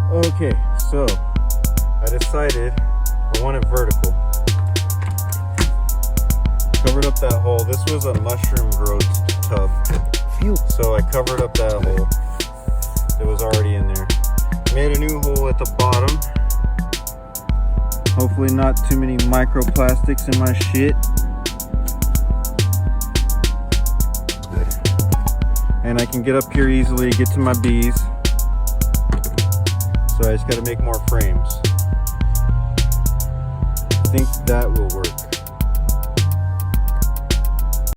Okay, so I decided I want it vertical. Covered up that hole. This was a mushroom growth tub. So I covered up that hole that was already in there. Made a new hole at the bottom. Hopefully not too many microplastics in my shit. And I can get up here easily, get to my bees. So I just gotta make more frames. I think that will work.